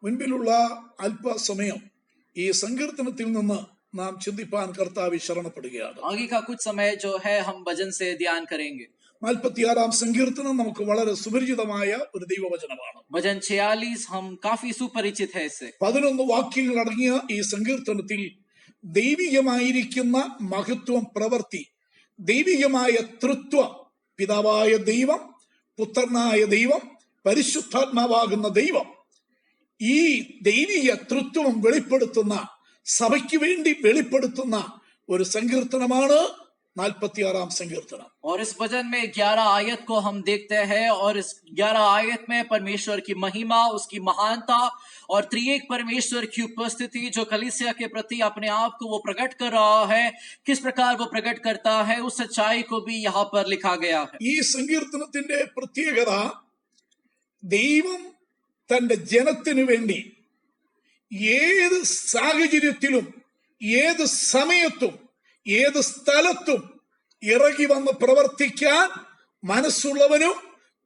മുൻപിലുള്ള അല്പസമയം ഈ സങ്കീർത്തനത്തിൽ നിന്ന് നാം ചിന്തിപ്പാൻ കർത്താവ് ശരണപ്പെടുകയാണ്. आगे का कुछ समय जो है हम भजन से ध्यान करेंगे. 46-ാം സങ്കീർത്തനം നമുക്ക് വളരെ സുപരിചിതമായ ഒരു ദൈവവചനമാണ്. भजन 46 हम काफी सुपरिचित है इससे. 11 വാക്യങ്ങൾ അടങ്ങിയ ഈ സങ്കീർത്തനത്തിൽ ദൈവികമായിരിക്കുന്ന മഹത്വം, പ്രവൃത്തി, ദൈവികമായ തൃത്വം, പിതാവായ ദൈവം, പുത്രനായ ദൈവം, പരിശുദ്ധാത്മാവാകുന്ന ദൈവം, ഈ ദൈവിക തൃത്വം വെളിപ്പെടുത്തുന്ന, സഭയ്ക്ക് വേണ്ടി വെളിപ്പെടുത്തുന്ന ഒരു സങ്കീർത്തനമാണ് 46-ാം സങ്കീർത്തനം. और इस भजन में 11 आयत को हम देखते हैं और इस 11 आयत में परमेश्वर की महिमा, उसकी महानता और त्रिएक परमेश्वर की उपस्थिति जो कलीसिया के प्रति अपने आप को वो प्रकट कर रहा है, किस प्रकार वो प्रकट करता है, उस सच्चाई को भी यहाँ पर लिखा गया है. ഈ സങ്കീർത്തനത്തിന്റെ പ്രത്യേകത, ദൈവം തന്റെ ജനത്തിനു വേണ്ടി ഏത് സാഹചര്യത്തിലും ഏത് സമയത്തും ഏത് സ്ഥലത്തും ഇറങ്ങി വന്ന് പ്രവർത്തിക്കാൻ മനസ്സുള്ളവനും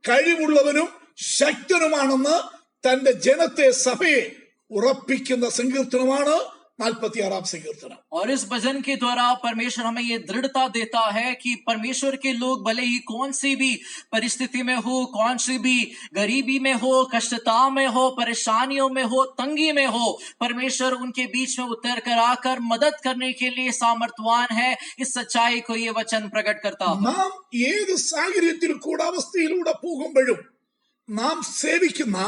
കഴിവുള്ളവനും ശക്തനുമാണെന്ന് തന്റെ ജനത്തെ, സഭയെ ഉറപ്പിക്കുന്ന സങ്കീർത്തനമാണ് 46-ാം സങ്കീർത്തനം. और इस भजन के द्वारा परमेश्वर हमें ये दृढ़ता देता है कि परमेश्वर के लोग भले ही कौन सी भी परिस्थिति में हो, कौन सी भी गरीबी में हो, कष्टता में हो, परेशानियों में हो, तंगी में हो, परमेश्वर उनके बीच में उतर कर आकर मदद करने के लिए सामर्थ्यवान है. इस सच्चाई को ये वचन प्रकट करता है. നാം ഏത് സാഹചര്യത്തിൽ കൂടെ അവസ്ഥയിലൂടെ പോകുമ്പോഴും നാം സേവിക്കുന്ന,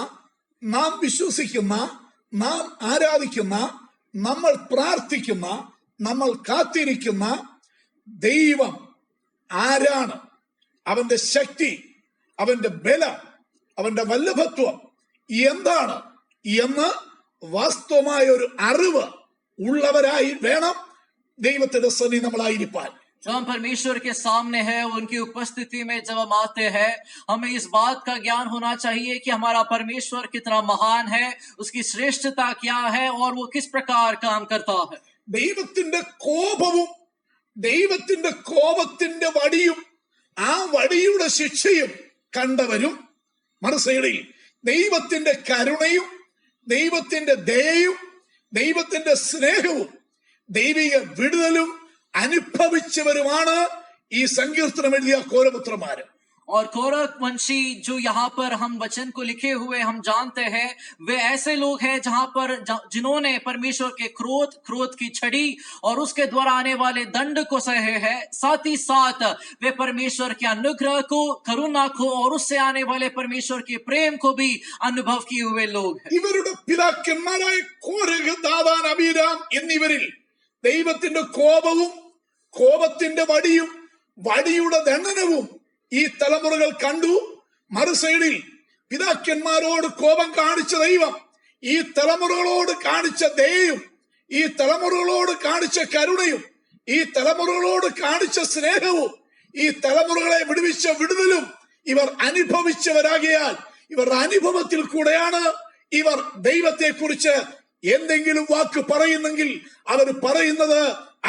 നാം വിശ്വസിക്കുന്ന, നാം ആരാധിക്കുന്ന, നമ്മൾ പ്രാർത്ഥിക്കുന്ന, നമ്മൾ കാത്തിരിക്കുന്ന ദൈവം ആരാണ്, അവന്റെ ശക്തി, അവന്റെ ബലം, അവന്റെ വല്ലഭത്വം എന്താണ് എന്ന് വാസ്തവമായ ഒരു അറിവ് ഉള്ളവരായി വേണം ദൈവത്തിന്റെ സന്നിധി നമ്മളായിരിക്കാൻ. जब हम परमेश्वर के सामने है, उनकी उपस्थिति में जब हम आते हैं, हमें इस बात का ज्ञान होना चाहिए कि हमारा परमेश्वर कितना महान है, उसकी श्रेष्ठता क्या है और वो किस प्रकार काम करता है. ദൈവത്തിന്റെ കോപവും ദൈവത്തിന്റെ കോപത്തിന്റെ വടിയും ആ വടിയുടെ ശിക്ഷയും കണ്ടവരും, മറുസൈഡിൽ ദൈവത്തിന്റെ കരുണയും ദൈവത്തിന്റെ ദയയും ദൈവത്തിന്റെ സ്നേഹവും ദൈവിക വിടുതലും അനുഭവിച്ചവരുമാണ് ഈ സങ്കീർത്തനം എഴുതിയ കോരപുത്രന്മാര്. और कोरह वंशी जो यहाँ पर हम वचन को लिखे हुए हम जानते हैं, वे ऐसे लोग हैं जहाँ पर जिन्होंने परमेश्वर के क्रोध की छड़ी और उसके द्वारा आने वाले दंड को सहे है, साथ ही साथ वे परमेश्वर के अनुग्रह को, करुणा को और उससे आने वाले परमेश्वर के प्रेम को भी अनुभव किए हुए लोग हैं. ഇവരുടെ പിതാക്കന്മാരായ കോരഹ്, ദാഥാൻ, അബീരാം എന്നിവരിൽ ദൈവത്തിന്റെ കോപവും കോപത്തിന്റെ വടിയും വടിയുടെ ദണ്ഡനവും ഈ തലമുറകൾ കണ്ടു. മറുസൈഡിൽ പിതാക്കന്മാരോട് കോപം കാണിച്ച ദൈവം ഈ തലമുറകളോട് കാണിച്ച ദയയും ഈ തലമുറകളോട് കാണിച്ച കരുണയും ഈ തലമുറകളോട് കാണിച്ച സ്നേഹവും ഈ തലമുറകളെ വിടുവിച്ച വിടുതലും ഇവർ അനുഭവിച്ചവരാകിയാൽ ഇവരുടെ അനുഭവത്തിൽ കൂടെയാണ് ഇവർ ദൈവത്തെ കുറിച്ച് എന്തെങ്കിലും വാക്ക് പറയുന്നെങ്കിൽ അവർ പറയുന്നത്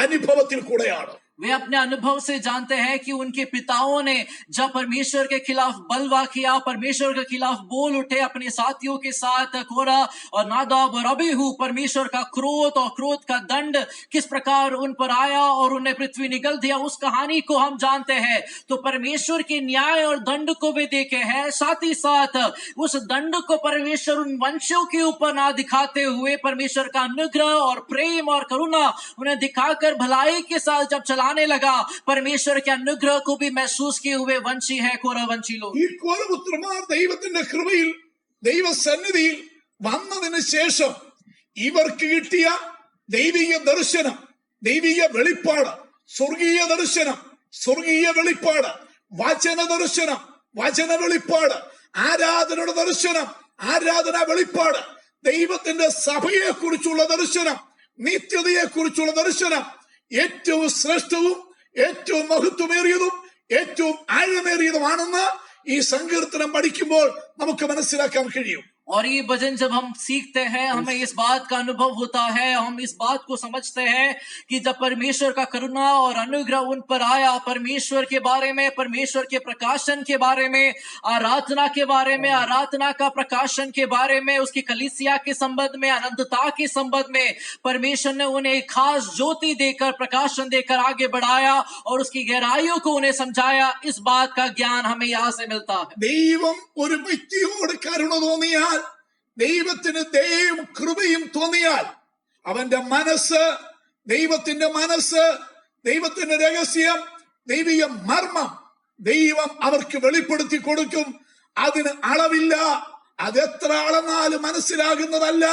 അനുഭവത്തിൽ കൂടെയാണ്. वे अपने अनुभव से जानते हैं कि उनके पिताओं ने जब परमेश्वर के खिलाफ बलवा किया, परमेश्वर के खिलाफ बोल उठे अपने साथियों के साथ, कोरा और नादाब और अबीहू, परमेश्वर का क्रोध और क्रोध का दंड किस प्रकार उन पर आया और उन्हें पृथ्वी निगल दिया, उस कहानी को हम जानते हैं. तो परमेश्वर के न्याय और दंड को वे देखे हैं, साथ ही साथ उस दंड को परमेश्वर उन वंशों के ऊपर ना दिखाते हुए परमेश्वर का अनुग्रह और प्रेम और करुणा उन्हें दिखाकर भलाई के साथ जब चलाने लगा, परमेश्वर के अनुग्रह को भी महसूस किए हुए वंशी है कोरह वंशी लोग. ഈ കോരപുത്രന്മാർ ദൈവത്തിന്റെ കൃപയിൽ ദൈവസന്നിധിയിൽ വന്നതിന് ശേഷം ഇവർക്ക് കിട്ടിയ ദൈവിക ദർശനം, ദൈവിക വെളിപ്പാട്, സ്വർഗീയ ദർശനം, സ്വർഗീയ വെളിപ്പാട്, വചന ദർശനം, വചന വെളിപ്പാട്, ആരാധനയുടെ ദർശനം, ആരാധന വെളിപ്പാട്, ദൈവത്തിന്റെ സഭയെ കുറിച്ചുള്ള ദർശനം, നിത്യതയെ കുറിച്ചുള്ള ദർശനം ഏറ്റവും ശ്രേഷ്ഠവും ഏറ്റവും മഹത്വമേറിയതും ഏറ്റവും ആഴമേറിയതുമാണെന്ന് ഈ സങ്കീർത്തനം പഠിക്കുമ്പോൾ നമുക്ക് മനസ്സിലാക്കാൻ കഴിയും. और ये भजन जब हम सीखते हैं हमें इस बात का अनुभव होता है, हम इस बात को समझते हैं कि जब परमेश्वर का करुणा और अनुग्रह उन पर आया, परमेश्वर के बारे में, परमेश्वर के प्रकाशन के बारे में, आराधना के बारे में, आराधना का प्रकाशन के बारे में, उसकी कलीसिया के संबंध में, अनंतता के संबंध में परमेश्वर ने उन्हें एक खास ज्योति देकर, प्रकाशन देकर आगे बढ़ाया और उसकी गहराइयों को उन्हें समझाया। इस बात का ज्ञान हमें यहाँ से मिलता है। ദൈവം ഒരു വ്യക്തിയോട് കരുണ തോന്നിയാൽ, ദൈവത്തിന് ദയയും കൃപയും തോന്നിയാൽ, അവന്റെ മനസ്സ്, ദൈവത്തിന്റെ മനസ്സ്, ദൈവത്തിന്റെ രഹസ്യം, ദൈവിക മർമ്മം ദൈവം അവർക്ക് വെളിപ്പെടുത്തി കൊടുക്കും. അതിന് അളവില്ല. അതെത്ര അളന്നാലും മനസ്സിലാകുന്നതല്ല.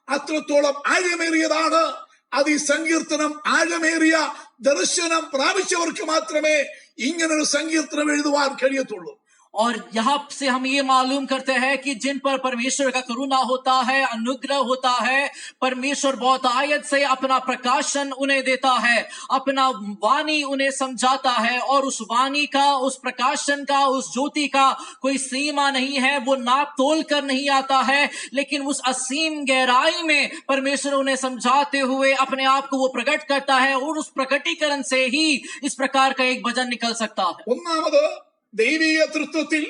അത്രത്തോളം ആഴമേറിയതാണ്. അത് ഈ സങ്കീർത്തനം ആഴമേറിയ ദർശനം പ്രാപിച്ചവർക്ക് മാത്രമേ ഇങ്ങനൊരു സങ്കീർത്തനം എഴുതുവാൻ കഴിയത്തുള്ളൂ. और यहाँ से हम ये मालूम करते हैं कि जिन पर परमेश्वर का करुणा होता है, अनुग्रह होता है, परमेश्वर बहुत आयत से अपना प्रकाशन उन्हें देता है, अपना वाणी उन्हें समझाता है, और उस वाणी का, उस प्रकाशन का, उस ज्योति का कोई सीमा नहीं है। वो नाप तोल कर नहीं आता है, लेकिन उस असीम गहराई में परमेश्वर उन्हें समझाते हुए अपने आप को वो प्रकट करता है, और उस प्रकटीकरण से ही इस प्रकार का एक भजन निकल सकता है। ഒന്നാമത് ദൈവീയ തൃത്വത്തിൽ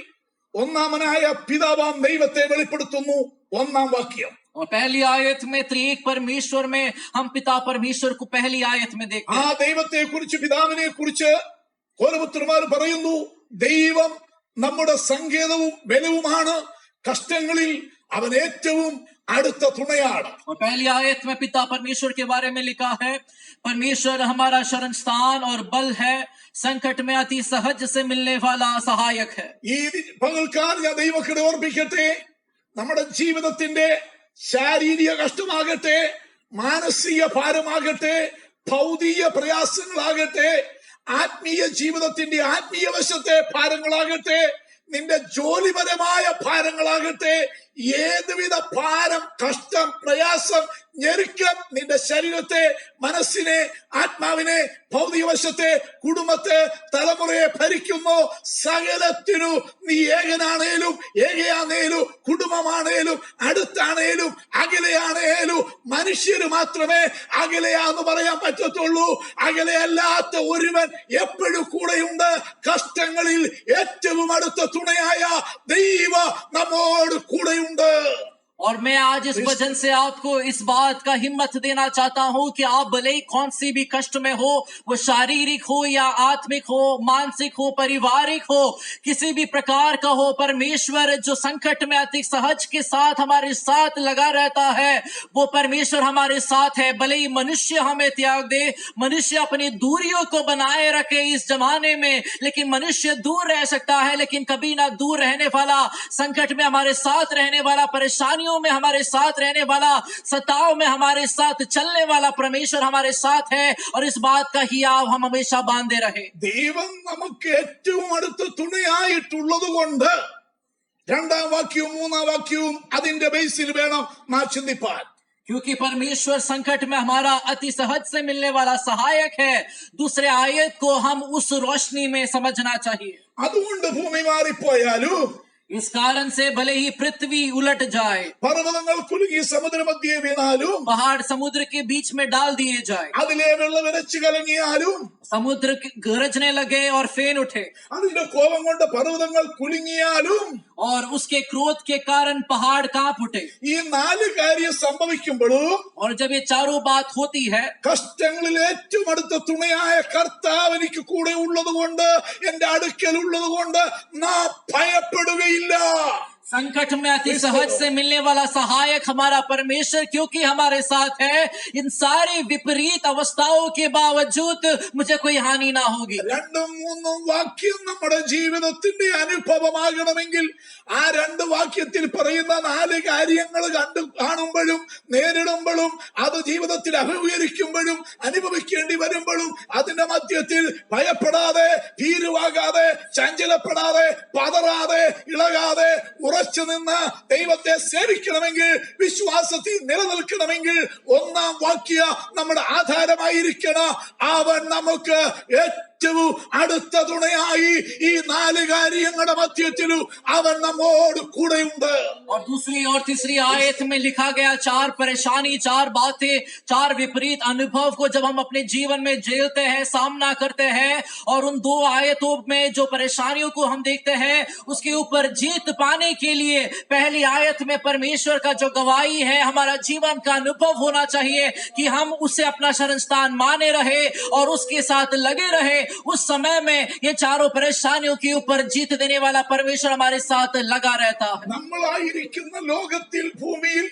ഒന്നാമനായ പിതാവാം ദൈവത്തെ വെളിപ്പെടുത്തുന്നു ഒന്നാം വാക്യം. और पहली आयत में त्रिएक परमेश्वर में हम पिता परमेश्वर को पहली आयत में देखते ആ हैं। ദൈവത്തെ കുറിച്ച്, പിതാവിനെ കുറിച്ച് ഓരോരുത്തർമാർ പറയുന്നു, ദൈവം നമ്മുടെ സങ്കേതവും ബലവുമാണ്, കഷ്ടങ്ങളിൽ അവൻ ഏറ്റവും അടുത്ത തുണയാണ്. और पहली आयत में पिता परमेश्वर के बारे में लिखा है, परमेश्वर हमारा शरण स्थान और बल है, संकट में अति सहज से मिलने वाला सहायक है। ഈ പകൽക്കാലം ഞാൻ ദൈവത്തെ ഓർപ്പിക്കട്ടെ, നമ്മുടെ ജീവിതത്തിന്റെ ശാരീരിക കഷ്ടമാകട്ടെ, മാനസിക ഭാരമാകട്ടെ, ഭൗതിക പ്രയാസങ്ങളാകട്ടെ, ആത്മീയ ജീവിതത്തിന്റെ ആത്മീയ വശത്തെ ഭാരങ്ങളാകട്ടെ, നിന്റെ ജോലിപരമായ ഭാരങ്ങളാകട്ടെ, ഏതുവിധ ഭാരം, കഷ്ടം, പ്രയാസം, ഞെരുക്കം നിന്റെ ശരീരത്തെ, മനസ്സിനെ, ആത്മാവിനെ, ഭൗതിക വശത്തെ, കുടുംബത്തെ, തലമുറയെ ഭരിക്കുന്നു, സകലത്തിനു നീ ഏകനാണേലും ഏകയാണേലും, കുടുംബമാണേലും അടുത്താണേലും അകലെയാണേലും, മനുഷ്യര് മാത്രമേ അകലെയാന്ന് പറയാൻ പറ്റത്തുള്ളൂ. അകലെയല്ലാത്ത ഒരുവൻ എപ്പോഴും കൂടെയുണ്ട്. കഷ്ടങ്ങളിൽ ഏറ്റവും അടുത്ത തുണയായ ദൈവം നമ്മോട് കൂടെയുണ്ട്. और मैं आज इस वचन से आपको इस बात का हिम्मत देना चाहता हूं कि आप भले ही कौन सी भी कष्ट में हो, वो शारीरिक हो या आत्मिक हो, मानसिक हो, पारिवारिक हो, किसी भी प्रकार का हो, परमेश्वर जो संकट में अति सहज के साथ हमारे साथ लगा रहता है, वो परमेश्वर हमारे साथ है। भले ही मनुष्य हमें त्याग दे, मनुष्य अपनी दूरियों को बनाए रखे इस जमाने में, लेकिन मनुष्य दूर रह सकता है, लेकिन कभी ना दूर रहने वाला, संकट में हमारे साथ रहने वाला, परेशानियों में हमारे साथ रहने वाला, सताव में हमारे साथ चलने वाला परमेश्वर हमारे साथ है। और इस बात का हियाव हम हमेशा बांधे रहे। ദൈവം നമുക്ക് ഏറ്റവും അടുത്ത തുണയായിട്ടുള്ളത് കൊണ്ട് രണ്ടാം വാക്യവും മൂന്നാം വാക്യവും അതിന്റെ ബേസിൽ വേണം നാം ചിന്തിപ്പാൻ. क्योंकि परमेश्वर संकट में हमारा अति सहज से मिलने वाला सहायक है, दूसरे आयत को हम उस रोशनी में समझना चाहिए। അതുകൊണ്ട് ഭൂമി മാറിപ്പോയാലും, इस कारण से भले ही पृथ्वी उलट जाए, പർവ്വതങ്ങൾ കുലുങ്ങി സമുദ്രമധ്യേ വീണാലും, पहाड़ समुद्र के बीच में डाल दिए जाए, അതിലെ വെള്ളം വിരച്ചു കലങ്ങിയാലും, समुद्र गरजने लगे और फेन उठे, അതിന്റെ കോപം കൊണ്ട് പർവ്വതങ്ങൾ കുലുങ്ങിയാലും, और उसके क्रोध के कारण पहाड़ कांप उठे। ഈ നാല് കാര്യം സംഭവിക്കുമ്പോഴും और जब ये चारों बात होती है, കഷ്ടങ്ങളിൽ ഏറ്റവും അടുത്ത തുണയായ കർത്താവ് എനിക്ക് കൂടെ ഉള്ളത് കൊണ്ട്, എന്റെ അടുക്കൽ ഉള്ളത് കൊണ്ട് നാം ഭയപ്പെടുകയില്ല. संकट में अति सहज से मिलने वाला सहायक हमारा परमेश्वर क्योंकि हमारे साथ है, इन सारी विपरीत अवस्थाओं के बावजूद मुझे कोई हानि ना होगी। രണ്ടും മൂന്നും വാക്യം നമ്മുടെ ജീവിതത്തിന്റെ അനുഭവമാകണമെങ്കിൽ ആ രണ്ട് വാക്യത്തിൽ പറയുന്ന നാല് കാര്യങ്ങൾ കാണുമ്പോഴും നേരിടുമ്പോഴും അത് ജീവിതത്തിൽ അഭിമുഖീകരിക്കുമ്പോഴും അനുഭവിക്കേണ്ടി വരുമ്പോഴും അതിന്റെ മധ്യത്തിൽ ഭയപ്പെടാതെ, ഭീരുവാകാതെ, ചഞ്ചലപ്പെടാതെ, പതറാതെ, ഇളകാതെ, ഉറച്ചു നിന്ന് ദൈവത്തെ സേവിക്കണമെങ്കിൽ, വിശ്വാസത്തിൽ നിലനിൽക്കണമെങ്കിൽ ഒന്നാം വാക്യ നമ്മുടെ ആധാരമായിരിക്കണം. അവൻ നമുക്ക് ഏറ്റവും അടുത്ത തുണയായി ഈ 4 കാര്യങ്ങളുടെ മധ്യത്തിലും അവൻ നമ്മോട് കൂടെയുണ്ട്. और दूसरी और तीसरी आयत में लिखा गया 4 परेशानी, 4 बातें, 4 विपरीत अनुभव को जब हम अपने जीवन में झेलते हैं, सामना करते हैं, और उन 2 आयतों में जो परेशानियों को हम देखते हैं उसके ऊपर जीत पाने के लिए पहली आयत में परमेश्वर का जो गवाही है, हमारा जीवन का अनुभव होना चाहिए कि हम उसे अपना शरण स्थान माने रहे और उसके साथ लगे रहे। उस समय में ये 4 परेशानियों के ऊपर जीत देने वाला परमेश्वर हमारे साथ लगा रहता है। നമ്മളായിരിക്കുന്ന ലോകത്തിൽ, ഭൂമിയിൽ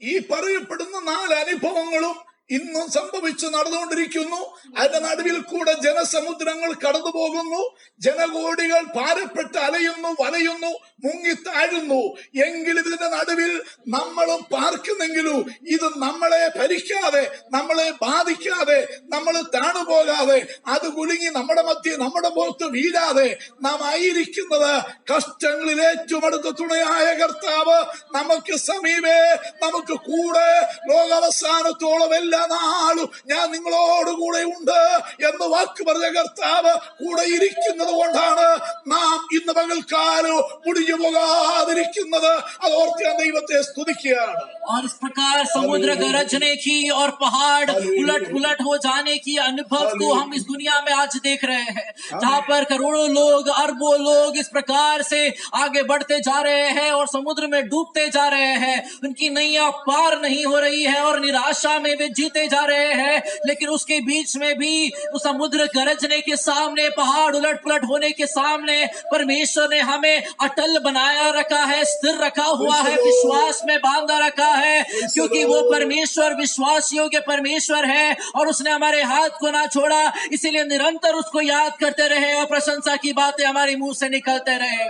ഈ പറയപ്പെടുന്ന 4 അനുഭവങ്ങളും ഇന്നും സംഭവിച്ചു നടന്നുകൊണ്ടിരിക്കുന്നു. അതിന്റെ നടുവിൽ കൂടെ ജനസമുദ്രങ്ങൾ കടന്നു പോകുന്നു. ജനകോടികൾ ഭാരപ്പെട്ട് അലയുന്നു, വലയുന്നു, മുങ്ങിത്താഴുന്നു. എങ്കിലും ഇതിന്റെ നടുവിൽ നമ്മളും പാർക്കുന്നെങ്കിലും ഇത് നമ്മളെ ഭരിക്കാതെ, നമ്മളെ ബാധിക്കാതെ, നമ്മൾ താണുപോകാതെ, അത് കുലുങ്ങി നമ്മുടെ മധ്യ നമ്മുടെ പുറത്ത് വീഴാതെ നാം ആയിരിക്കുന്നത് കഷ്ടങ്ങളിൽ ഏറ്റവും അടുത്ത തുണയായ കർത്താവ് നമുക്ക് സമീപേ, നമുക്ക് കൂടെ, ലോകാവസാനത്തോളം എല്ലാ നാളും ഞാൻ നിങ്ങളോടുകൂടെ ഉണ്ട് എന്ന് വാക്ക് പറഞ്ഞ കർത്താവ് കൂടെ ഇരിക്കുന്നത് കൊണ്ടാണ് നാം ഇന്ന് പകൽക്കാലം മുടിഞ്ഞു പോകാതിരിക്കുന്നത്. അതോർത്ത് ഞാൻ ദൈവത്തെ സ്തുതിക്കുകയാണ്. और इस प्रकार समुद्र गरजने की और पहाड़ उलट पुलट हो जाने की अनुभव को हम इस दुनिया में आज देख रहे हैं, जहाँ पर करोड़ों लोग, अरबों लोग इस प्रकार से आगे बढ़ते जा रहे हैं और समुद्र में डूबते जा रहे हैं। उनकी नैया पार नहीं हो रही है और निराशा में वे जीते जा रहे हैं। लेकिन उसके बीच में भी उस समुद्र गरजने के सामने, पहाड़ उलट पुलट होने के सामने परमेश्वर ने हमें अटल बनाया रखा है, स्थिर रखा हुआ है, विश्वास में बांधा रखा है, क्योंकि वो परमेश्वर विश्वासियों के परमेश्वर है और उसने हमारे हाथ को ना छोड़ा। इसीलिए निरंतर उसको याद करते रहे और प्रशंसा की बातें हमारे मुंह से निकलते रहे।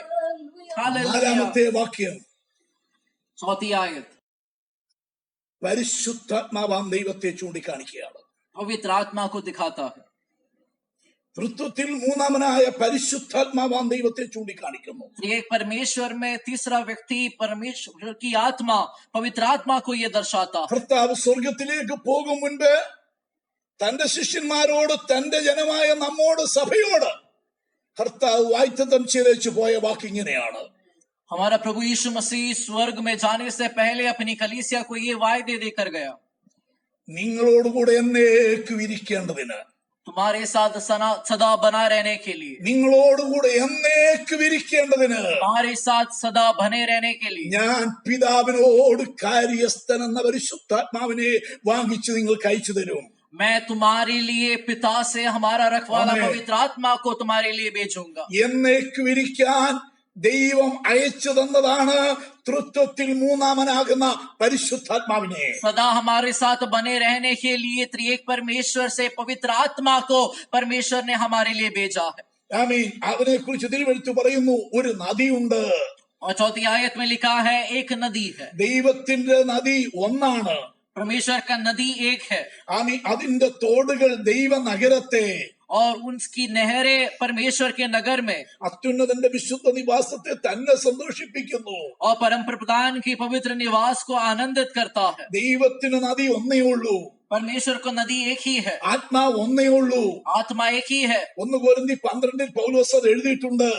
हालेलुया। 4ാമത്തെ വാക്യം, 4th आयत, പരിശുദ്ധാത്മാവാം ദൈവത്തെ ചൂണ്ടിക്കാണിക്കുകയാണ്. पवित्र आत्मा को दिखाता है। തൃത്വത്തിൽ മൂന്നാമനായ പരിശുദ്ധാത്മാവാം ദൈവത്തെ ചൂണ്ടിക്കാണിക്കുന്നു. एक परमेश्वर में तीसरा व्यक्ति परमेश्वर की आत्मा, पवित्र आत्मा को ये दर्शाता है। കർത്താവ് സ്വർഗത്തിലേക്ക് പോകും മുൻപ് തന്റെ ശിഷ്യന്മാരോട്, തന്റെ ജനമായ നമ്മോട്, സഭയോട് കർത്താവ് വാഗ്ദത്തം ചെയ്തു പോയ വാക്കിങ്ങനെയാണ്. हमारा प्रभु यीशु मसीह स्वर्ग में जाने से पहले अपनी कलीसिया को ये वायदे देकर गया, നിങ്ങളോടുകൂടെ എന്നേക്കും ഇരിക്കേണ്ടതിന്, तुम्हारे साथ सदा बना रहने के लिए, നിങ്ങളോടുകൂടെ എന്നേക്കും ഇരിക്കേണ്ടതിന്, तुम्हारे साथ सदा बने रहने के लिए ഞാൻ പിതാവിനോട് കാര്യസ്ഥൻ എന്ന പരിശുദ്ധാത്മാവിനെ വാങ്ങിച്ച് നിങ്ങൾക്ക് അയച്ചു തരും. मैं तुम्हारे लिए पिता से हमारा रखवाला पवित्र आत्मा को तुम्हारे लिए भेजूंगा। എന്നേക്കും ഇരിക്കാൻ ദൈവം അയച്ചു തന്നതാണ് തൃത്വത്തിൽ മൂന്നാമനാകുന്ന പരിശുദ്ധാത്മാവിനെ. सदा हमारे साथ बने रहने के लिए त्रिएक परमेश्वर से पवित्र आत्मा को परमेश्वर ने हमारे लिए भेजा है। ആമീൻ. അവനെ കുറിച്ച് തിരുവെഴുത്ത് പറയുന്നു, ഒരു നദിയുണ്ട്. और 4th आयत में लिखा है एक नदी है। ദൈവത്തിന്റെ നദി ഒന്നാണ്. परमेश्वर का नदी एक है ആമീൻ. അതിന്റെ തോടുകൾ ദൈവ നഗരത്തെ, और उसकी नहरें परमेश्वर के नगर में, അത്യുന്നതന്റെ വിശുദ്ധ നിവാസത്തെ തന്നെ സന്തോഷിപ്പിക്കുന്നു. और परम प्रधान की पवित्र निवास को आनंदित करता है। ദൈവത്തിന് നദി ഒന്നേ ഉള്ളൂ. परमेश्वर को नदी एक ही है, ആത്മാവ് ഒന്നേ ഉള്ളൂ. आत्मा एक ही है। 1 കൊരിന്ത്യർ 12 പൗലോസ് അത് എഴുതിയിട്ടുണ്ട്.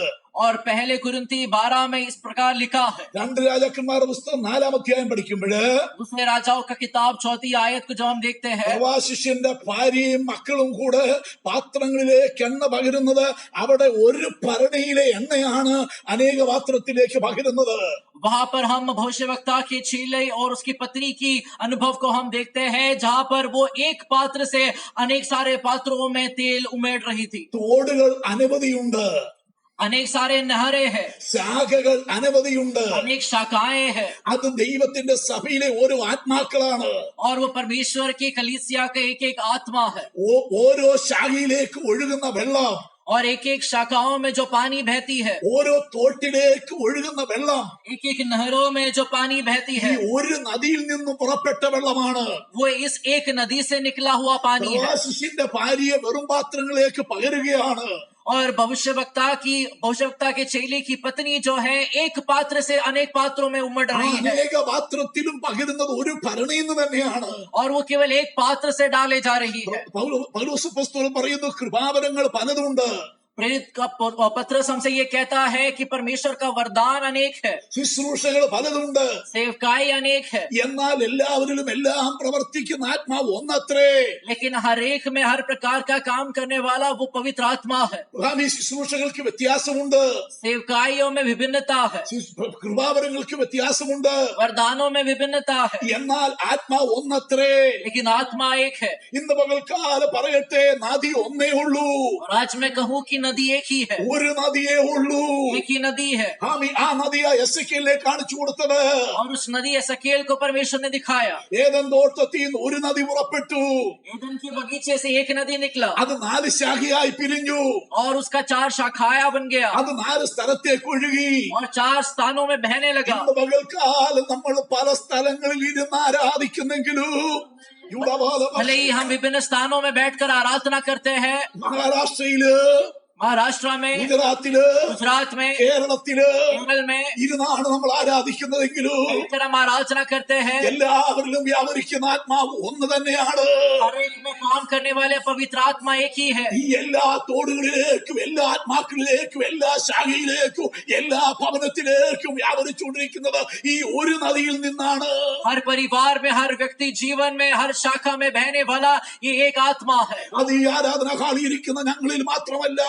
और पहले कुरिन्ती 12 में इस प्रकार लिखा है। 2 രാജാക്കന്മാരുടെ പുസ്തകം 4-ാം അധ്യായം പഠിക്കുമ്പോൾ दूसरे राजाओं का किताब 4th आयत को जब हम देखते हैं, പ്രവാശിഷ്യന്റെ ഭാര്യയും മക്കളും കൂടെ പാത്രങ്ങളിലേക്ക് എണ്ണ പകരുന്നത്, അവിടെ ഒരു ഭരണിയിലെ എണ്ണയാണ് അനേക പാത്രത്തിലേക്ക് പകരുന്നത്. वहां पर हम भविष्यवक्ता के चेले और उसकी पत्नी की अनुभव को हम देखते हैं, जहां पर वो एक पात्र से अनेक सारे पात्रों में तेल उमेड़ रही थी। തോടുകൾ അനവധിയുണ്ട്, अनेक सारे नहरें हैं, ശാഖകൾ അനവധിയുണ്ട്. अनेक शाखाएं हैं, അത് ദൈവത്തിന്റെ സഭയിലെ ഓരോ ആത്മാക്കളാണ്. और वो परमेश्वर की कलीसिया का एक एक आत्मा है। ഓരോ ശാഖയിലേക്ക് ഒഴുകുന്ന വെള്ളം, और एक एक शाखाओं में जो पानी बहती है, ഓരോ തോട്ടിലേക്ക് ഒഴുകുന്ന വെള്ളം, एक एक नहरों में जो पानी बहती ഈ है, ഒരു നദിയിൽ നിന്നും പുറപ്പെട്ട വെള്ളമാണ്. वो इस एक नदी से निकला हुआ पानी है। പ്രവാശിഷ്യന്റെ ഭാര്യയെ വെറും പാത്രങ്ങളിലേക്ക് പകരുകയാണ്. और भविष्यवक्ता के चेले की पत्नी जो है एक पात्र से अनेक पात्रों में उमड़ ആ रही है അനേക പാത്രത്തിലും പകരുന്നത് ഒരു ഭരണിയിൽ നിന്ന് തന്നെയാണ്. और वो केवल एक पात्र से डाले जा रही है. പൗലോസ് അപ്പോസ്തലൻ പറയുന്നു കൃപാവരങ്ങൾ പലതുണ്ട്. प्रेरित का पत्रस हमसे ये कहता है कि परमेश्वर का वरदान अनेक है, ശുശ്രൂഷകൾ പലതുണ്ട്. सेवकाई अनेक है, എന്നാൽ എല്ലാവരിലും എല്ലാം പ്രവർത്തിക്കുന്ന ആത്മാവ് ഒന്നത്രേ. लेकिन हर एक में हर प्रकार का काम करने वाला वो पवित्र आत्मा है. ഈ ശുശ്രൂഷകൾക്ക് വ്യത്യാസമുണ്ട്, सेवकाइयों में विभिन्नता है, കൃപാവരങ്ങൾക്ക് വ്യത്യാസമുണ്ട്. वरदानों में विभिन्नता है, എന്നാൽ ആത്മാവ് ഒന്നത്രേ. लेकिन आत्मा एक है. ഇന്ന് പകൽക്കാലം പറയട്ടെ, നദി ഒന്നേ ഉള്ളൂ. और आज मैं कहूँ कि नदी एक ही है, ഒരു നദിയേ ഉള്ളൂ. एक ही नदी है. ആ നദിയാ എസെക്കിയേലിനെ കാണിച്ചു കൊടുത്തത്. और उस नदी एसकेल को परमेश्वर ने दिखाया. ഏദൻ തോട്ടത്തിൽ നിന്ന് ഒരു നദി പുറപ്പെട്ടു. एदन के बगीचे से एक नदी निकला അത് 4 ശാഖയായി പിരിഞ്ഞു. और उसका 4 शाखाएं बन गया അത് 4 സ്ഥലത്തേക്ക് ഒഴുകി. और 4 स्थानों में बहने लगा. ഇന്ന് പകൽക്കാലം നമ്മൾ പല സ്ഥലങ്ങളിൽ ഇരുന്ന് ആരാധിക്കുന്നെങ്കിലും भले ही हम विभिन्न स्थानों में बैठकर आराधना करते हैं, മഹാരാഷ്ട്രയില്, महाराष्ट्र में, ഗുജറാത്തില്, गुजरात में, കേരളത്തില് केरल में ഇരുന്നാണ് നമ്മൾ ആരാധിക്കുന്നതെങ്കിലും बैठकर हम आराधना करते हैं. എല്ലാവരിലും വ്യാപരിക്കുന്ന ആത്മാവ് ഒന്ന് തന്നെയാണ്. हर एक में काम करने वाले पवित्र आत्मा एक ही है. ഈ എല്ലാ തോടുകളിലേക്കും എല്ലാ ആത്മാക്കളിലേക്കും എല്ലാ ശാഖയിലേക്കും എല്ലാ ഭവനത്തിലേക്കും വ്യാപരിച്ചുകൊണ്ടിരിക്കുന്നത് ഈ ഒരു നദിയിൽ നിന്നാണ്. हर परिवार में, हर व्यक्ति जीवन में, हर शाखा में बहने वाला ये एक आत्मा है. അത് ഈ ആരാധന ഹാളിയിരിക്കുന്ന ഞങ്ങളിൽ മാത്രമല്ല,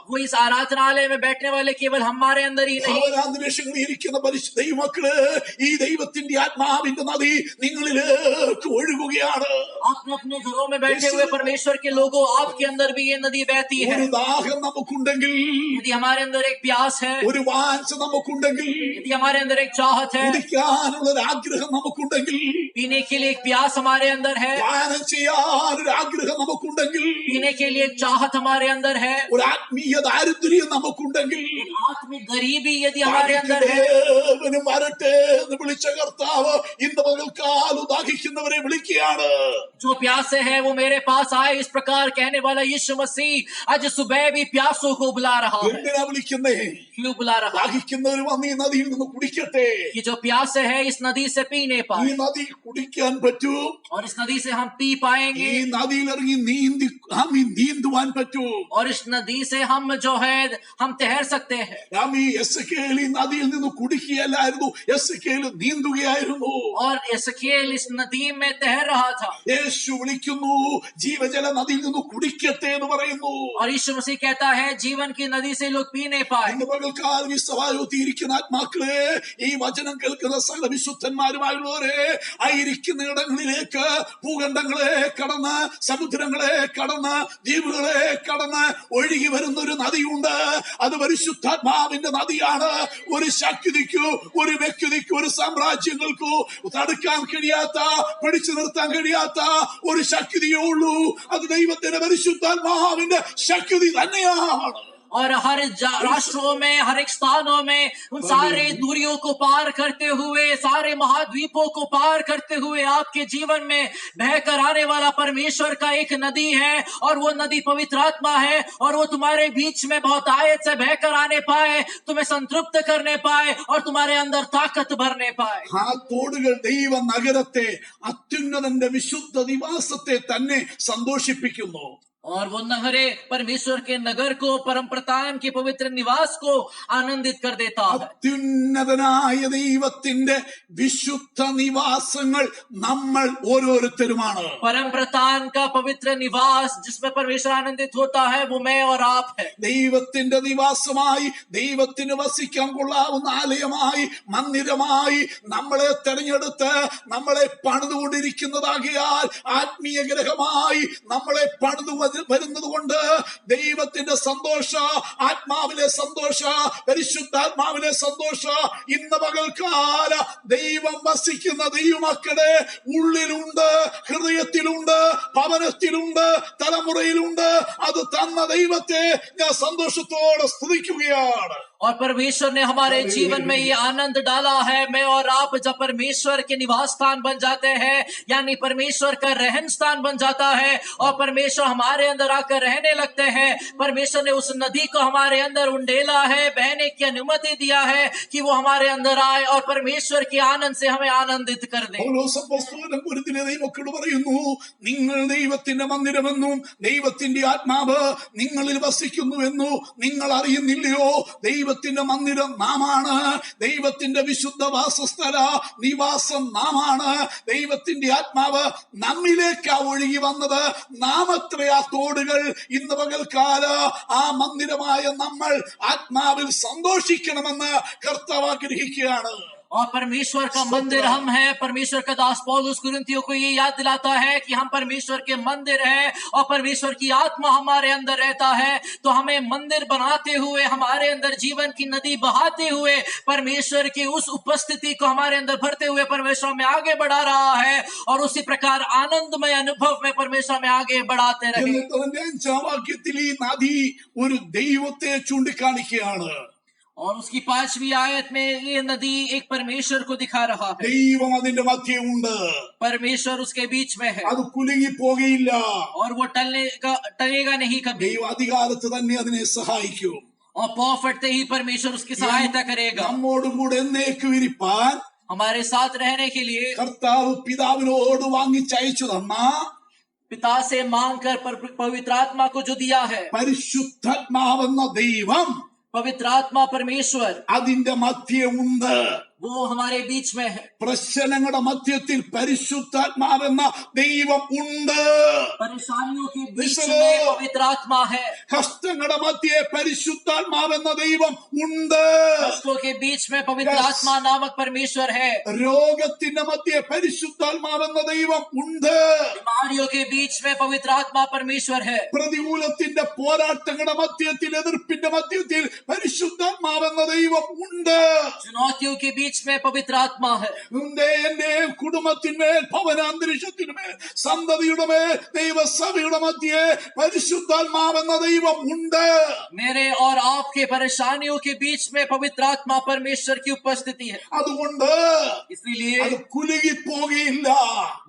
वो इस आराधनालय में बैठने वाले केवल हमारे अंदर ही नहीं, ഭവനാന്തരീക്ഷങ്ങളിൽ ഇരിക്കുന്ന പരിശുദ്ധ ദൈവമക്കള്, ഈ ദൈവത്തിന്റെ ആത്മാവിന്റെ നദി നിങ്ങളിലേക്ക് ഒഴുകുകയാണ്. अपने अपने घरों में बैठे हुए परमेश्वर के लोगों, आपके अंदर भी ये नदी बहती है. ഒരു ദാഹം നമുക്കുണ്ടെങ്കിൽ, यदि हमारे अंदर एक प्यास है, ഒരു വാഞ്ച നമുക്കുണ്ടെങ്കിൽ, यदि हमारे अंदर एक चाहत है, കുടിക്കാനുള്ള ഒരു ആഗ്രഹം നമുക്കുണ്ടെങ്കിൽ, पीने के लिए एक प्यास हमारे अंदर है, പാനം ചെയ്യാൻ ഒരു ആഗ്രഹം നമുക്കുണ്ടെങ്കിൽ, पीने के लिए एक चाहत हमारे अंदर है, ഒരു ആത്മീയ ദാരിദ്ര്യം നമുക്കുണ്ടെങ്കിൽ, एक आत्मिक गरीबी यदि हमारे अंदर है, ദേവനും വരട്ടെ എന്ന് വിളിച്ച കർത്താവ് ഇന്ന് പകൽക്കാലം ദാഹിക്കുന്നവരെ വിളിക്കുകയാണ്. जो प्यासे है वो मेरे पास आए, इस प्रकार कहने वाला यीशु मसीह आज सुबह भी प्यासों को बुला रहा है. എന്തിനാ വിളിക്കുന്നേ? क्यों बुला रहा है? ദാഹിക്കുന്നവർ വന്ന് ഈ നദിയിൽ നിന്ന് കുടിക്കട്ടെ. कि जो प्यासे है इस नदी से पीने ഈ पाए, നദി കുടിക്കാൻ പറ്റൂ. और इस नदी से हम पी ഈ पाएंगे, നദിയിൽ ഇറങ്ങി നീന്തുവാൻ പറ്റൂ. और इस नदी से हम जो है हम तैर सकते हैं. ഈ എസെക്കിയേൽ ഈ നദിയിൽ നിന്ന് കുടിക്കുകയല്ലായിരുന്നു, എസെക്കിയേൽ നീന്തുകയായിരുന്നു. और एसकेल इस नदी में तैर रहा था. യേശു വിളിക്കുന്നു, ജീവജല നദിയിൽ നിന്ന് കുടിക്കട്ടെ എന്ന് പറയുന്നു. और यीशु मसीह कहता है जीवन की नदी से लोग पी नहीं पाए. ഇന്ന് പകൽക്കാലം ഈ സഭായോത്തിയിരിക്കുന്ന ആത്മാക്കളെ, ഈ വചനം കേൾക്കുന്ന സകല വിശുദ്ധന്മാരുമായുള്ളവരെ, ആയിരിക്കുന്ന ഇടങ്ങളിലേക്ക്, ഭൂഖണ്ഡങ്ങളെ കടന്ന്, സമുദ്രങ്ങളെ കടന്ന്, ദ്വീപുകളെ കടന്ന് ഒഴുകി വരുന്ന ഒരു നദിയുണ്ട്. അത് പരിശുദ്ധാത്മാവിന്റെ നദിയാണ്. ഒരു ശക്തിക്കോ ഒരു വ്യക്തിക്കോ ഒരു സാമ്രാജ്യങ്ങൾക്കോ തടുക്കാൻ കഴിയാത്ത, പിടിച്ചു നിർത്താൻ കഴിയാത്ത ഒരു ശക്തിയേ ഉള്ളൂ. അത് ദൈവത്തിന്റെ പരിശുദ്ധാത്മാവിന്റെ ശക്തി തന്നെയാണ്. और हर राष्ट्रों में, हर एक स्थानों में, उन सारे दूरियों को पार करते हुए, सारे महाद्वीपों को पार करते हुए आपके जीवन में बहकर आने वाला परमेश्वर का एक नदी है. और वो नदी पवित्र आत्मा है. और वो तुम्हारे बीच में बहुत आयत से बहकर आने पाए, तुम्हें संतृप्त करने पाए और तुम्हारे अंदर ताकत भरने पाए. ആ തോടുകൾ ദൈവ നഗരത്തെ, അത്യുന്നതന്റെ വിശുദ്ധ നിവാസത്തെ തന്നെ സന്തോഷിപ്പിക്കുന്നു. और वो नहरे परमेश्वर के नगर को, परम प्रताप के पवित्र निवास को आनंदित कर देता है. അത്യുന്നതനായ ദൈവത്തിന്റെ വിശുദ്ധ നിവാസങ്ങൾ നമ്മൾ ഓരോരുത്തരുമാണ്. परम प्रताप का पवित्र निवास जिसमें परमेश्वर आनंदित होता है वो मैं और आप है. ദൈവത്തിന്റെ നിവാസമായി, ദൈവത്തിന് വസിക്കാൻ കൊള്ളാവുന്ന ആലയമായി, മന്ദിരമായി നമ്മളെ തെരഞ്ഞെടുത്ത് നമ്മളെ പണിതുകൊണ്ടിരിക്കുന്നതാകിയാൽ, ആത്മീയ ഗ്രഹമായി നമ്മളെ പണിതു വരുന്നത് കൊണ്ട് ദൈവത്തിന്റെ സന്തോഷ, ആത്മാവിലെ സന്തോഷ, പരിശുദ്ധാത്മാവിലെ സന്തോഷ ഇന്ന് പകൽക്കാല ദൈവം വസിക്കുന്ന ദൈവമക്കളുടെ ഉള്ളിലുണ്ട്, ഹൃദയത്തിലുണ്ട്, ഭവനത്തിലുണ്ട്, തലമുറയിലുണ്ട്. അത് തന്ന ദൈവത്തെ ഞാൻ സന്തോഷത്തോടെ സ്തുതിക്കുകയാണ്. और परमेश्वर ने हमारे जीवन में ये आनंद डाला है. मैं और आप जब परमेश्वर के निवास स्थान बन जाते हैं, यानी परमेश्वर का रहन स्थान बन जाता है, और परमेश्वर हमारे हमारे अंदर आकर रहने लगते हैं। परमेश्वर ने उस नदी को हमारे अंदर उंडेला है, बहने की अनुमति दिया है कि वो हमारे अंदर आए और परमेश्वर के आनंद से हमें आनंदित कर दे। പൗലോസപ്പോസ്തലൻ കൊരിന്തിലെ ദൈവമക്കളോട് പറയുന്നു, നിങ്ങൾ ദൈവത്തിന്റെ മന്ദിരമെന്നും ദൈവത്തിന്റെ ആത്മാവ് നിങ്ങളിൽ വസിക്കുന്നുവെന്നു നിങ്ങൾ അറിയുന്നില്ലയോ? ദൈവത്തിന്റെ മന്ദിരം നാമാണ്, ദൈവത്തിന്റെ വിശുദ്ധ വാസസ്ഥല നിവാസം നാമാണ്. ദൈവത്തിന്റെ ആത്മാവ് നമ്മിലേക്കാ ഒഴുകി വന്നത്. നാമത്രേ ആ തോടുകൾ. ഇന്ന് പകൽക്കാല ആ മന്ദിരമായ നമ്മൾ ആത്മാവിൽ സന്തോഷിക്കണമെന്ന് കർത്താവ് ആഗ്രഹിക്കുകയാണ്. और परमेश्वर का मंदिर हम हैं। परमेश्वर का दास पौलुस कुरिन्थियों को ये याद दिलाता है कि हम परमेश्वर के मंदिर हैं और परमेश्वर की आत्मा हमारे अंदर रहता है। तो हमें मंदिर बनाते हुए, हमारे अंदर जीवन की नदी बहाते हुए, परमेश्वर की उस उपस्थिति को हमारे अंदर भरते हुए परमेश्वर में आगे बढ़ा रहा है और उसी प्रकार आनंदमय अनुभव में परमेश्वर में आगे बढ़ाते रहे। എന്നിട്ട് അതിന്റെ 5-ാം വാക്യത്തിൽ ഈ നദി ഒരു ദൈവത്തെ ചൂണ്ടിക്കാണിക്കുകയാണ്. और उसकी 5वीं आयत में ये नदी एक परमेश्वर को दिखा रहा है। ദൈവം അതിന്റെ മധ്യേ ഉണ്ട്. परमेश्वर उसके बीच में है അത് കുലുങ്ങി പോകയില്ല. और वो टलेगा नहीं कभी। ദൈവ അധികാരത്ത് തന്നെ അതിനെ സഹായിക്കും. और पाँव फटते ही परमेश्वर उसकी सहायता करेगा। നമ്മോടും കൂടെ എന്നേക്കും ഇരിപ്പാൻ हमारे साथ रहने के लिए കർത്താവ് പിതാവിനോട് വാങ്ങിച്ചയച്ചു തന്ന पिता से मांग कर पवित्र आत्मा को जो दिया है, പരിശുദ്ധാത്മാവെന്ന ദൈവം पवित्र आत्मा परमेश्वर അതിന്റെ മധ്യേ ഉണ്ട്. वो हमारे बीच में है। പ്രശ്നങ്ങളുടെ മധ്യത്തിൽ പരിശുദ്ധാത്മാവെന്ന ദൈവം ഉണ്ട്. परेशानियों के बीच में पवित्र आत्मा है। കഷ്ടങ്ങളുടെ മധ്യേ പരിശുദ്ധാത്മാവെന്ന ദൈവം ഉണ്ട്. कष्टों के बीच में पवित्र आत्मा नामक परमेश्वर है। രോഗത്തിന്റെ മധ്യേ പരിശുദ്ധാത്മാവെന്ന ദൈവം ഉണ്ട്. बीमारियों के बीच में पवित्र आत्मा परमेश्वर है। പ്രതികൂലത്തിന്റെ പോരാട്ടങ്ങളുടെ മധ്യത്തിൽ, എതിർപ്പിന്റെ മധ്യത്തിൽ പരിശുദ്ധാത്മാവെന്ന ദൈവം ഉണ്ട്. चुनौतियों के बीच में पवित्र आत्मा है। എന്റെ കുടുംബത്തിന്മേൽ, ഭവനാന്തരീക്ഷത്തിന്മേൽ, സന്തതിയുടെ മേൽ, ദൈവസഭയുടെ മധ്യേ പരിശുദ്ധാത്മാവെന്ന ദൈവം ഉണ്ട്. मेरे और आपके परेशानियों के बीच में पवित्र आत्मा परमेश्वर की उपस्थिति है। അതുകൊണ്ട് इसलिए അത് കുലുങ്ങി പോകയില്ല.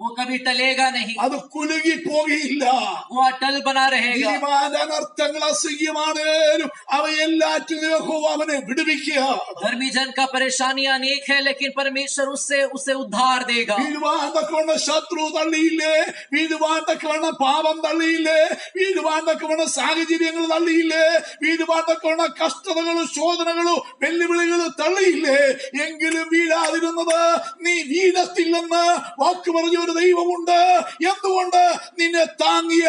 वो कभी टलेगा नहीं, അത് കുലുങ്ങി പോകയില്ല. वो अटल बना रहेगा। നീതിമാന്റെ അനർത്ഥങ്ങൾ അസഹ്യമാണേലും അവയെല്ലാറ്റിൽ യഹോവ അവനെ വിടുവിക്കുക. धर्मी जन का परेशानी अनेक है, लेकिन परमेश्वर उसे उद्धार देगा। വീഴുവാൻ തക്കവണ്ണം ശത്രു തള്ളിയില്ലേ, വീഴുവാൻ തക്കവണ്ണം പാപം തള്ളിയില്ലേ, വീഴുവാൻ തക്കവണ്ണം സാഹചര്യങ്ങൾ തള്ളിയില്ലേ, വീഴുവാൻ തക്കവണ്ണം കഷ്ടതകളും ശോധനകളും വെല്ലുവിളികളും തള്ളിയില്ലേ, എങ്കിലും വീഴാതിരുന്നത് നീ വീഴത്തില്ലെന്ന് വാക്ക് പറഞ്ഞ ഒരു ദൈവമുണ്ട്. എന്തുകൊണ്ട്? നിന്നെ താങ്ങിയ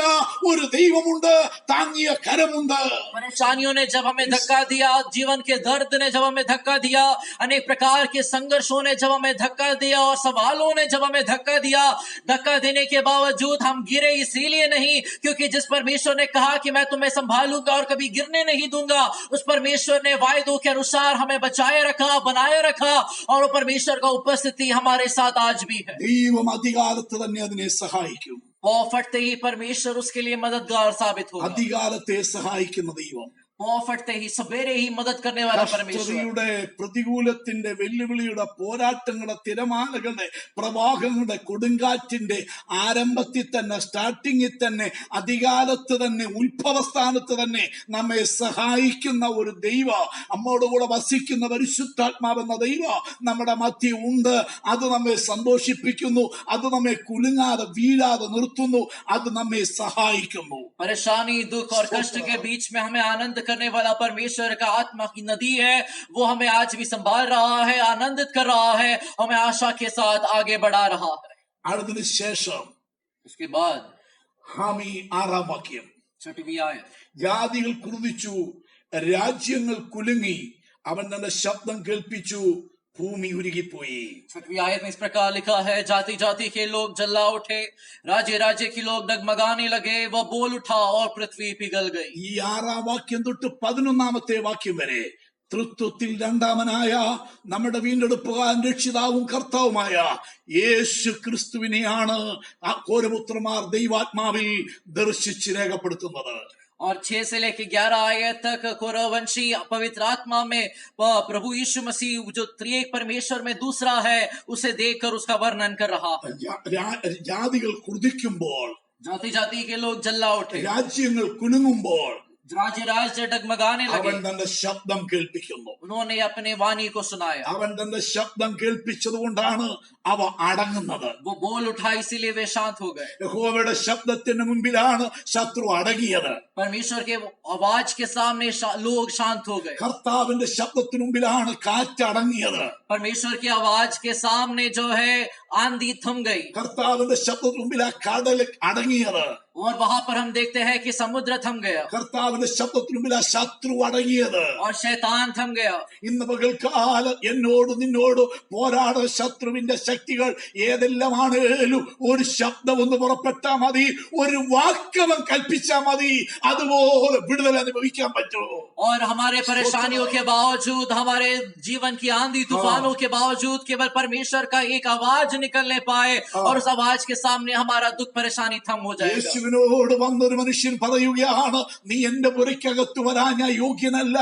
ഒരു ദൈവമുണ്ട്, താങ്ങിയ കരമുണ്ട്. परेशानियों ने जब हमें धक्का दिया, जीवन के दर्द ने जब हमें धक्का दिया, अनेक प्रकार के संघर्षों ने जब हमें धक्का दिया और सवालों ने जब हमें धक्का दिया, धक्का देने के बावजूद हम गिरे इसीलिए नहीं क्योंकि जिस परमेश्वर ने कहा कि मैं तुम्हें संभालूंगा और कभी गिरने नहीं दूंगा, उस परमेश्वर ने वायदों के अनुसार हमें बचाए रखा, बनाए रखा और वो परमेश्वर का उपस्थिति हमारे साथ आज भी है। ദൈവം അധികാരത്ത് തന്നെ അതിനെ സഹായിക്കും. पाँव फटते ही परमेश्वर उसके लिए मददगार साबित होगा। അധികാരത്തെ സഹായിക്കുന്ന ദൈവം, पाँव फटते ही सवेरे ही मदद करने वाला परमेश्वर। കഷ്ടതയുടെ, പ്രതികൂലത്തിന്റെ, വെല്ലുവിളിയുടെ, പോരാട്ടങ്ങളുടെ, തിരമാലകളുടെ, പ്രവാഹങ്ങളുടെ, കൊടുങ്കാറ്റിന്റെ ആരംഭത്തിൽ തന്നെ, സ്റ്റാർട്ടിങ്ങിൽ തന്നെ, അധികാരത്ത് തന്നെ, ഉത്ഭവസ്ഥാനത്ത് തന്നെ നമ്മെ സഹായിക്കുന്ന ഒരു ദൈവ, നമ്മോടുകൂടെ വസിക്കുന്ന പരിശുദ്ധാത്മാവെന്ന ദൈവ നമ്മുടെ മധ്യ ഉണ്ട്. അത് നമ്മെ സന്തോഷിപ്പിക്കുന്നു, അത് നമ്മെ കുലുങ്ങാതെ വീഴാതെ നിർത്തുന്നു, അത് നമ്മെ സഹായിക്കുന്നു. परेशानी, दुख और कष्ट के बीच में हमें आनंद करने वाला परमेश्वर का आत्मा की नदी है। वो हमें आज भी संभाल रहा है, आनंदित कर रहा है, हमें आशा के साथ आगे बढ़ा रहा है। അതിനു ശേഷം उसके बाद ഹാമി 6-ാം വാക്യം, 6वीं आयत, ജാതികൾ ക്രുദ്ധിച്ചു, രാജ്യങ്ങൾ കുലുങ്ങി, അവൻ തന്റെ ശബ്ദം കേൾപ്പിച്ചു, ഭൂമി ഉരുകിപ്പോയി. 6वीं आयत में इस प्रकार लिखा है, जाति जाति के लोग जल्ला उठे, राज्य राज्य के लोग डगमगाने लगे, वह बोल उठा और पृथ्वी पिघल गई। ഈ 6-ാം വാക്യം തൊട്ട് 11-ാമത്തെ വാക്യം വരെ തൃത്വത്തിൽ രണ്ടാമനായ നമ്മുടെ വീണ്ടെടുപ്പുകാരൻ, രക്ഷിതാവും കർത്താവുമായ യേശു ക്രിസ്തുവിനെയാണ് ആ ഘോരപുത്രന്മാർ ദൈവാത്മാവിൽ ദർശിച്ച് രേഖപ്പെടുത്തുന്നത്. और 6 से लेकर 11 आयत तक कौरवंशी पवित्र आत्मा में प्रभु यीशु मसीह जो त्रिएक परमेश्वर में दूसरा है उसे देखकर उसका वर्णन कर रहा है। ജാതികൾ ക്രുദ്ധിക്കുമ്പോൾ, जाति जाति के लोग जल्ला उठे, രാജ്യങ്ങൾ കുലുങ്ങുമ്പോൾ राज्य डगमगाने അവൻ लगे। തന്റെ ശബ്ദം കേൾപ്പിക്കുന്നു. उन्होंने अपने वाणी को सुनाया, അവൻ തന്റെ ശബ്ദം കേൾപ്പിച്ചത് കൊണ്ടാണ് അവ അടങ്ങുന്നത്. वो बोल उठा इसीलिए वे शांत हो गए। യഹോവയുടെ ശബ്ദത്തിന് മുമ്പിലാണ് ശത്രു അടങ്ങിയത്. परमेश्वर के आवाज के सामने लोग शांत हो गए। കർത്താവിന്റെ ശബ്ദത്തിന് മുമ്പിലാണ് കാറ്റ് അടങ്ങിയത്. परमेश्वर की आवाज के सामने जो है आंधी थम गई, കർത്താവിന്റെ ശബ്ദത്തിന് മുമ്പിൽ ആ കടൽ അടങ്ങിയത്. और वहां पर हम देखते हैं कि समुद्र थम गया കർത്താവിന്റെ ശബ്ദത്തിന് മുമ്പിൽ ആ ശത്രു അടങ്ങിയത്. और शैतान थम गया। ഇന്ന് പകൽക്കാലം എന്നോട് നിന്നോട് പോരാടുന്ന ശത്രുവിന്റെ ശക്തികൾ ഏതെല്ലാമാണേലും ഒരു ശബ്ദം ഒന്ന് പുറപ്പെട്ടാ മതി, ഒരു വാക്കവൻ കൽപ്പിച്ചാ മതി, അതുപോലെ വിടുതൽ അനുഭവിക്കാൻ പറ്റൂ. और हमारे परेशानियों के बावजूद, हमारे जीवन की आंधी तूफानों के बावजूद केवल परमेश्वर का एक आवाज निकलने पाए और उस आवाज के सामने हमारा दुख परेशानी थम हो जाएगा। യേശുവിനോട് വന്നൊരു മനുഷ്യൻ പറയുകയാണ്, നീ എന്റെ പുരയ്ക്കകത്ത് വരാൻ ഞാൻ യോഗ്യനല്ല,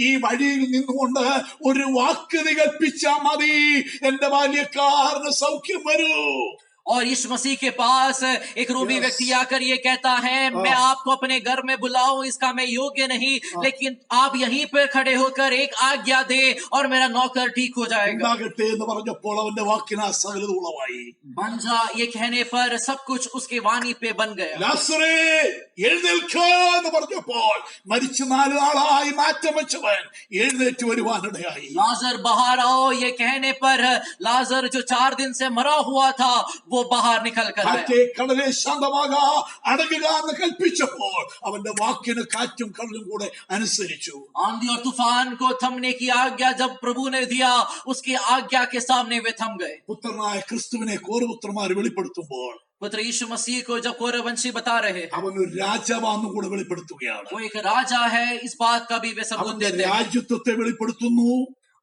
ഈ വഴിയിൽ നിന്നുകൊണ്ട് ഒരു വാക്ക് നീ കൽപ്പിച്ചാ മതി, എന്റെ ബാല്യക്കാരന് സൗഖ്യം വരൂ. और यीशु मसीह के पास एक रोमी व्यक्ति आकर ये कहता है, मैं आपको अपने घर में बुलाऊं इसका मैं योग्य नहीं, लेकिन आप यहीं पर खड़े होकर एक आज्ञा दे और मेरा नौकर ठीक हो जाएगा। ഉണ്ടാകട്ടെ എന്ന് പറഞ്ഞപ്പോൾ അവന്റെ വാക്കിന് സകലത ഉളവായി. बन जा ये कहने पर सब कुछ उसके वाणी पे बन गया। ലാസറേ എഴുന്നേൽക്ക എന്ന് പറഞ്ഞപ്പോൾ മരിച്ചു 4 നാളായി മാറ്റം വെച്ചവൻ എഴുന്നേറ്റ് വരുവാനിടയായി. लाजर बाहर आओ ये कहने पर लाजर जो 4 दिन से मरा हुआ था वो बाहर निकल कर आया। കാറ്റേ കടലെ ശാന്തമാകാ അടങ്ങുക എന്ന് കൽപ്പിച്ചപ്പോൾ അവന്റെ വാക്കിന് കാറ്റും കടലും കൂടെ അനുസരിച്ചു. आंधी और तूफान को थमने की आज्ञा जब प्रभु ने दिया, उसकी आज्ञा के सामने वे थम गए। പുത്രനായ ക്രിസ്തുവിനെ കോരപുത്രന്മാർ വെളിപ്പെടുത്തുമ്പോൾ पुत्र यीशु मसीह को जब कौरवंशी बता रहे हैं, അവൻ ഒരു രാജാവാന്നും കൂടെ വെളിപ്പെടുത്തുകയാണ്. वो एक राजा है, इस बात का भी वे सबूत അവന്റെ देते हैं। രാജ്യത്വത്തെ വെളിപ്പെടുത്തുന്നു.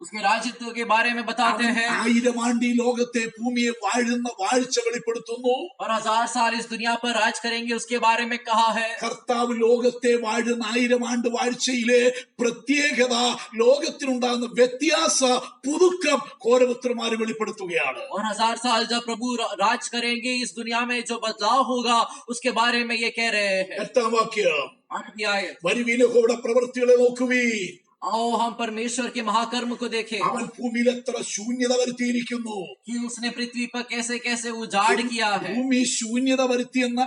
उसके राज्यत्व के बारे में बताते हैं 1000 ആണ്ട് ഈ ലോകത്തെ ഭൂമിയെ വാഴുന്ന വാഴ്ച വെളിപ്പെടുത്തുന്നു. और 1000 साल इस दुनिया पर राज करेंगे उसके बारे में कहा है। കർത്താവ് ലോകത്തെ വാഴുന്ന 1000 ആണ്ട് വാഴ്ചയിലെ പ്രത്യേകത, ലോകത്തിനുണ്ടാകുന്ന വ്യത്യാസ പുതുക്കം കോരപുത്രന്മാർ വെളിപ്പെടുത്തുകയാണ്. और 1000 साल जब प्रभु राज करेंगे इस दुनिया में जो बदलाव होगा उसके बारे में ये कह रहे हैं। 8ാം വാക്യം, 8वीं आयत, വരുവീൻ യഹോവയുടെ പ്രവൃത്തികളെ നോക്കുവീൻ, आओ हम परमेश्वर के महाकर्म को देखें അവൻ ഭൂമിയിൽ എത്ര ശൂന്യത വരുത്തിയിരിക്കുന്നു. कि उसने पृथ्वी पर कैसे कैसे उजाड़ किया है। ഭൂമി ശൂന്യത വരുത്തിയെന്ന്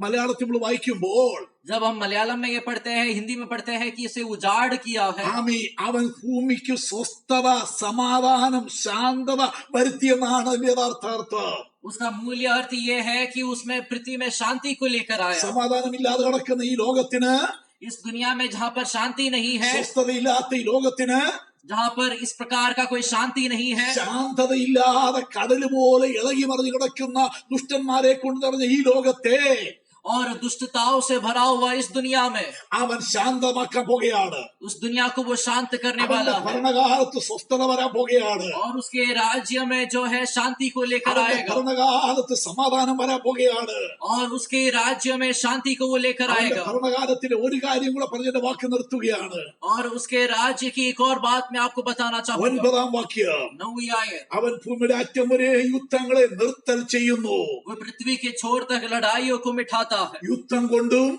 മലയാളത്തിൽ നമ്മൾ വായിക്കുമ്പോൾ जब हम मलयालम में ये पढ़ते हैं, हिंदी में पढ़ते हैं कि इसे उजाड़ किया है, ആമി അവൻ ഭൂമിക്ക് സ്വസ്ഥത, സമാധാനം, ശാന്തത വരുത്തിയെന്നാണ് യഥാർത്ഥാർത്ഥം. उसका मूल्य अर्थ ये है कि उसमें पृथ्वी में शांति को लेकर आया। സമാധാനമില്ലാതെ കിടക്കുന്ന ഈ ലോകത്തിന്, इस दुनिया में जहाँ पर शांति नहीं है, സ്വസ്ഥതയില്ലാത്ത ഈ ലോകത്തിന്, जहाँ पर इस प्रकार का कोई शांति नहीं है, ശാന്തതയില്ലാതെ കടല് പോലെ ഇളകി മറിഞ്ഞു കിടക്കുന്ന ദുഷ്ടന്മാരെ കൊണ്ട് നിറഞ്ഞ ഈ ലോകത്തെ और दुष्टताओं से भरा हुआ इस दुनिया में അവൻ ശാന്തമാക്കാൻ പോകുകയാണ്. उस दुनिया को वो शांत करने അവന്റെ वाला है ഭരണകാലത്ത് സ്വസ്ഥത വരാൻ പോകുകയാണ്. और उसके राज्य में जो है शांति को लेकर അവന്റെ आएगा ഭരണകാലത്ത് സമാധാനം വരാൻ പോകുകയാണ്. और उसके राज्य में शांति को वो लेकर അവന്റെ आएगा। ഭരണകാലത്തിലെ ഒരു കാര്യം കൂടെ പറഞ്ഞതിന്റെ വാക്ക് നിർത്തുകയാണ്. और उसके राज्य की एक और बात मैं आपको बताना चाहूंगा। 9ാം വാക്യം, 9वीं आयत, അവൻ ഭൂമിയുടെ അറ്റം വരെ യുദ്ധങ്ങളെ നിർത്തൽ ചെയ്യുന്നു. वो पृथ्वी के छोर तक लड़ाइयों को मिटाता है, യുദ്ധം കൊണ്ടും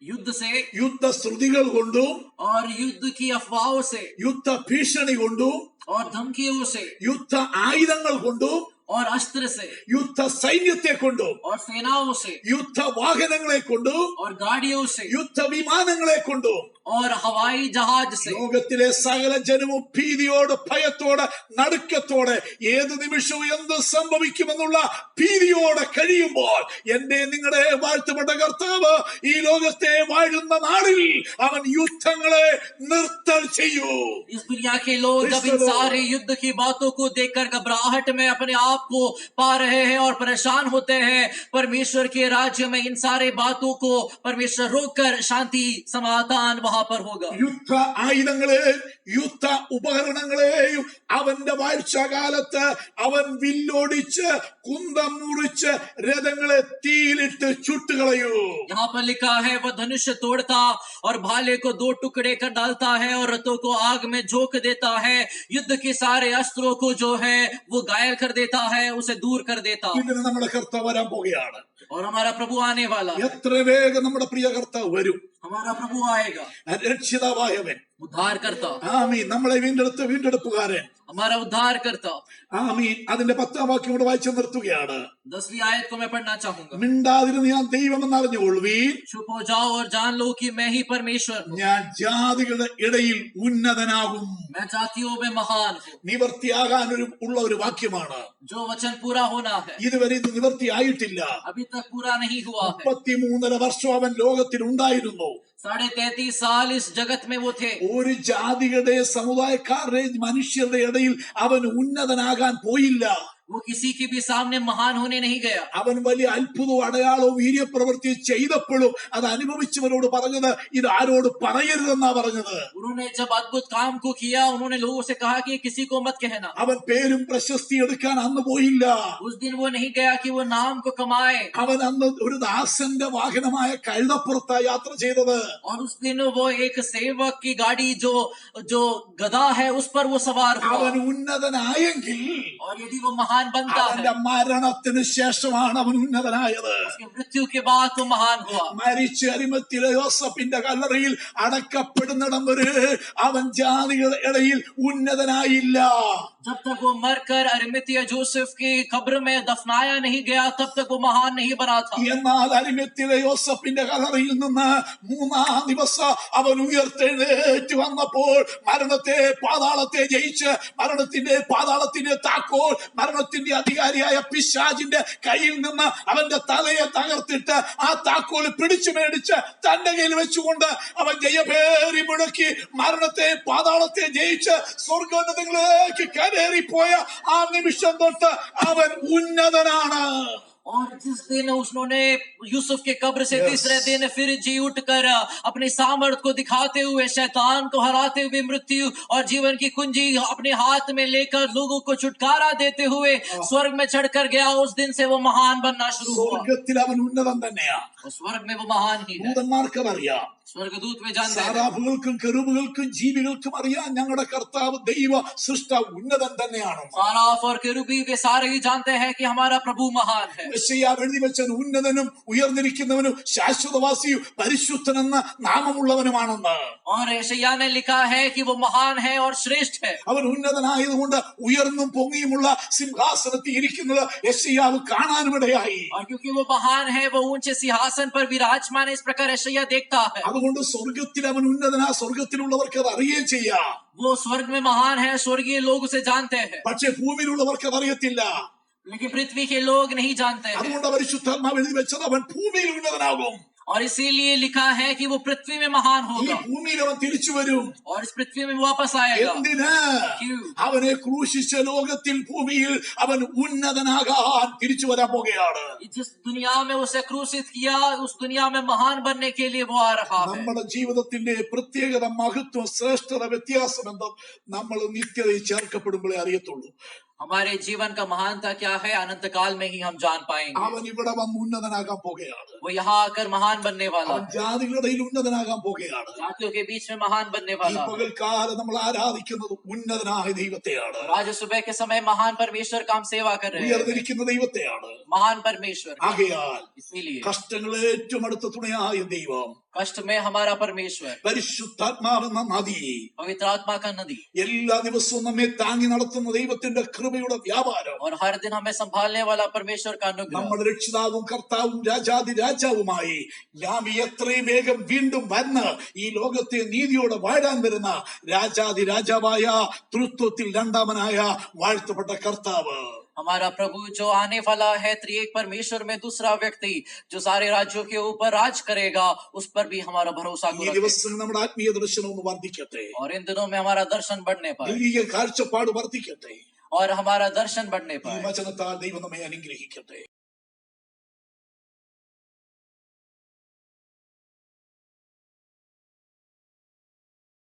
युद्ध से യുദ്ധശ്രുതികൾ കൊണ്ടും और युद्ध की अफवाहों से യുദ്ധ ഭീഷണി കൊണ്ടും और धमकियों से യുദ്ധ ആയുധങ്ങൾ കൊണ്ടും और अस्त्र से യുദ്ധ സൈന്യത്തെ കൊണ്ടും और सेनाओं से യുദ്ധ വാഹനങ്ങളെ കൊണ്ടും और गाड़ियों से യുദ്ധ വിമാനങ്ങളെ കൊണ്ടും और हवाई जहाज से ലോകത്തിലെ സകല ജനവും ഭീതിയോട്, ഭയത്തോടെ, നടുക്കത്തോടെ, ഏത് നിമിഷവും എന്ത് സംഭവിക്കുമെന്നുള്ള ഭീതിയോടെ കഴിയുമ്പോൾ എന്റെ നിങ്ങളുടെ വാഴ്ത്തപ്പെട്ട കർത്താവ് ഈ ലോകത്തെ വാഴുന്ന നാളിൽ അവൻ യുദ്ധങ്ങളെ നിർത്തൽ ചെയ്യൂ. इस दुनिया के लोग जब इन सारे युद्ध की बातों को देखकर घबराहट में अपने आप को पा रहे हैं और परेशान होते हैं, परमेश्वर के राज्य में इन सारे बातों को परमेश्वर रोककर शांति समाधान वहां पर होगा। യുദ്ധ ആയുധങ്ങളെ യുദ്ധ ഉപകരണങ്ങളെയും അവന്റെ വാഴ്ചകാലത്ത് അവൻ വില്ലോടിച്ച് കുന്തം മുറിച്ച് രഥങ്ങളെ തീയിലിട്ട് ചുട്ടുകളയൂ. यहाँ पर लिखा है वह धनुष तोड़ता और भाले को 2 टुकड़े कर डालता है और रथों को आग में झोंक देता है, युद्ध के सारे अस्त्रों को जो है वो घायल कर देता है, उसे दूर कर देता. ഇതിന് നമ്മുടെ കർത്താവ് വരാൻ പോകുകയാണ്. और हमारा प्रभु आने वाला है. എത്ര വേഗം നമ്മുടെ പ്രിയ കർത്താവ് വരും. हमारा प्रभु आएगा, രക്ഷിതാവായവൻ. उद्धार करता. ആമീൻ. നമ്മളെ വീണ്ടെടുപ്പുകാരൻ. हमारा उद्धार करता. ആമീൻ. അതിന്റെ 10ാം വാക്യം കൂടെ വായിച്ചു നിർത്തുകയാണ്. 10वीं आयत को मैं पढ़ना चाहूंगा. മിണ്ടാതിരുന്ന് ഞാൻ ദൈവമെന്ന് അറിഞ്ഞുകൊള്ളുവീൻ. चुप हो जाओ और जान लो कि मैं ही परमेश्वर हूँ. ഞാൻ ജാതികളുടെ ഇടയിൽ ഉന്നതനാകും. मैं जातियों में महान हूँ. നിവർത്തിയാകാൻ ഉള്ള ഒരു വാക്യമാണ്. जो वचन पूरा होना है ഇതുവരെ ഇത് നിവർത്തിയായിട്ടില്ല. अभी तक पूरा नहीं हुआ है. 33.5 വർഷം അവൻ ലോകത്തിൽ ഉണ്ടായിരുന്നു. 33.5 साल इस जगत में वो थे. ഒരു ജാതികളുടെ സമുദായക്കാരുടെ മനുഷ്യരുടെ ഇടയിൽ അവൻ ഉന്നതനാകാൻ പോയില്ല. वो किसी के भी सामने महान होने नहीं गया. അവൻ വലിയ അത്ഭുതവും അടയാളവും വീര്യപ്രവൃത്തി ചെയ്തപ്പോഴും അത് അനുഭവിച്ചവരോട് പറഞ്ഞത് ഇത് ആരോട് പറയരുതെന്നാ പറഞ്ഞത്. उन्होंने जब अद्भुत काम को किया उन्होंने लोगों से कहा कि किसी को मत कहना. അവൻ പേരും പ്രശസ്തി എടുക്കാൻ അന്ന് പോയില്ല. उस दिन वो नहीं गया कि वो नाम को कमाए. അവൻ അന്ന് ഒരു ദാസന്റെ വാഹനമായ കഴുതപ്പുറത്താ യാത്ര ചെയ്തത്. और उस दिन वो एक सेवक की गाड़ी जो गधा है उस पर वो सवार हुआ. അവൻ ഉന്നതനായെങ്കിൽ और यदि वो महान बनता है അവന്റെ മരണത്തിന് ശേഷമാണ് അവൻ ഉന്നതനായത്. उसकी मृत्यु के बाद वो महान हुआ. മരിച്ച് അരിമത്തിലെ യോസഫിന്റെ കല്ലറയിൽ അടക്കപ്പെടുന്നിടം വരെ അവൻ ജാതികളുടെ ഇടയിൽ ഉന്നതനായില്ല. जब तक वो मरकर अरिमतिया जोसेफ की कब्र में दफनाया नहीं गया तब तक वो महान नहीं बना था. എന്നാൽ അരിമത്തിലെ യോസഫിന്റെ കല്ലറയിൽ നിന്ന് 3-ാം ദിവസം അവൻ ഉയർത്തെഴുന്നേറ്റ് വന്നപ്പോൾ മരണത്തെ പാതാളത്തെ ജയിച്ച് മരണത്തിന്റെ പാതാളത്തിന്റെ താക്കോൽ മരണത്തിന്റെ അധികാരിയായ പിശാചിന്റെ കയ്യിൽ നിന്ന് അവന്റെ തലയെ തകർത്തിട്ട് ആ താക്കോൽ പിടിച്ചു മേടിച്ച് തന്റെ കയ്യിൽ വെച്ചുകൊണ്ട് അവൻ ജയഭേരി മുഴക്കി മരണത്തെ പാതാളത്തെ ജയിച്ച് സ്വർഗോന്നതങ്ങളിലേക്ക് കയറിപ്പോയ ആ നിമിഷം തൊട്ട് അവൻ ഉന്നതനാണ്. और जिस दिन उन्होंने यूसुफ के कब्र से तीसरे दिन फिर जी उठकर अपने सामर्थ को दिखाते हुए शैतान को हराते हुए मृत्यु और जीवन की कुंजी अपने हाथ में लेकर लोगों को छुटकारा देते हुए स्वर्ग में चढ़कर गया, उस दिन से वो महान बनना शुरू हुआ. സ്വർഗത്തിൽ അവൻ ഉന്നതൻ തന്നെയാ. स्वर्ग में वो महान ही है. ദൂതന്മാർക്കും അറിയാം, स्वर्गदूत में जानते हैं, സാറാഫുകൾക്കും കെരൂബുകൾക്കും ജീവികൾക്കും അറിയാം ഞങ്ങളുടെ കർത്താവ് ദൈവ സൃഷ്ടാവ് ഉന്നതൻ തന്നെയാണ്. साराफ और केरूबी वे सारे ही जानते हैं कि हमारा प्रभु महान है. യെശയ്യാവ് എഴുതി വെച്ചൻ ഉന്നതനും ഉയർന്നിരിക്കുന്നവനും ശാശ്വതവാസിയും പരിശുദ്ധനെന്ന നാമമുള്ളവനുമാണെന്ന്. और यशायाह ने लिखा है कि वो महान है और श्रेष्ठ है. അവൻ ഉന്നതനായതുകൊണ്ട് ഉയർന്നും പൊങ്ങിയുമുള്ള സിംഹാസനത്തിൽ ഇരിക്കുന്നത് യെശയ്യാവ് കാണാനുമിടയായി. और क्योंकि वो महान है वो ऊंचे सिंहासन पर विराजमान है, इस प्रकार यशायाह देखता है. അതുകൊണ്ട് സ്വർഗത്തിൽ അവൻ ഉന്നതനാ. സ്വർഗത്തിലുള്ളവർക്ക് അത് അറിയുകയും ചെയ്യാം. वो स्वर्ग में महान है, स्वर्गीय लोग उसे जानते हैं, പക്ഷെ ഭൂമിയിലുള്ളവർക്ക് അത് അറിയത്തില്ല. लेकिन पृथ्वी के लोग नहीं जानते हैं. അതുകൊണ്ട് പരിശുദ്ധാത്മാവ് എഴുതി വെച്ചത് അവൻ ഭൂമിയിൽ ഉന്നതനാകും. और इसीलिए लिखा है कि वो पृथ्वी में महान ഈ होगा ഭൂമിയിൽ അവൻ തിരിച്ചു വരും. और इस पृथ्वी में वापस आएगा. എന്തിന്? क्यों? അവനെ ക്രൂശിച്ച ലോകത്തിൽ ഭൂമിയിൽ അവൻ ഉന്നതനാകാൻ തിരിച്ചു വരാൻ പോകുകയാണ്. जिस दुनिया में उसे क्रूसित किया उस दुनिया में महान बनने के लिए वो आ रहा है. നമ്മുടെ ജീവിതത്തിന്റെ പ്രത്യേകത, മഹത്വം, ശ്രേഷ്ഠത, വ്യത്യാസം എന്തോ നമ്മൾ നിത്യതയിൽ ചേർക്കപ്പെടുമ്പോഴേ അറിയത്തുള്ളൂ. हमारे जीवन का महानता क्या है अनंत काल में ही हम जान पाएंगे. അവൻ ഇവിടെ വന്ന് ഉന്നതനാകാൻ പോകുകയാണ്. वो यहाँ आकर महान बनने वाला അവൻ है, ജാതികളുടെ ഇടയിൽ ഉന്നതനാകാൻ പോകുകയാണ്. जातियों के बीच में महान बनने ഈ वाला है. പകൽക്കാലം നമ്മൾ ആരാധിക്കുന്നത് ഉന്നതനായ ദൈവത്തെയാണ്. और आज सुबह के समय महान परमेश्वर का हम सेवा कर रहे हैं, ഉയർന്നിരിക്കുന്ന ദൈവത്തെയാണ്. महान परमेश्वर. ആകയാൽ इसीलिए കഷ്ടങ്ങളെ ഏറ്റവും അടുത്ത തുണയായ ദൈവം, कष्ट में हमारा परमेश्वर, പരിശുദ്ധാത്മാവെന്ന നദി, पवित्र आत्मा का नदी, എല്ലാ ദിവസവും നമ്മെ താങ്ങി നടത്തുന്ന ദൈവത്തിന്റെ കൃപയുടെ വ്യാപാരം, और हर दिन हमें संभालने वाला परमेश्वर का अनुग्रह, നമ്മുടെ രക്ഷിതാവും കർത്താവും രാജാതി രാജാവുമായി നാം എത്രയും വേഗം വീണ്ടും വന്ന് ഈ ലോകത്തെ നീതിയോടെ വാഴാൻ വരുന്ന രാജാതി രാജാവായ തൃത്വത്തിൽ രണ്ടാമനായ വാഴ്ത്തപ്പെട്ട കർത്താവ്, हमारा प्रभु जो आने वाला है, त्रिएक परमेश्वर में दूसरा व्यक्ति जो सारे राज्यों के ऊपर राज करेगा, उस पर भी हमारा भरोसा ഈ करो. ദിവസം നമ്മുടെ ആത്മീയ ദർശനം ഒന്ന് വർദ്ധിക്കട്ടെ. और इन दिनों में हमारा दर्शन बढ़ने पर ദൈവിക കാഴ്ചപ്പാട് വർദ്ധിക്കട്ടെ. और हमारा दर्शन बढ़ने ഈ पर വചനത്താൽ ദൈവം നമ്മെ അനുഗ്രഹിക്കട്ടെ.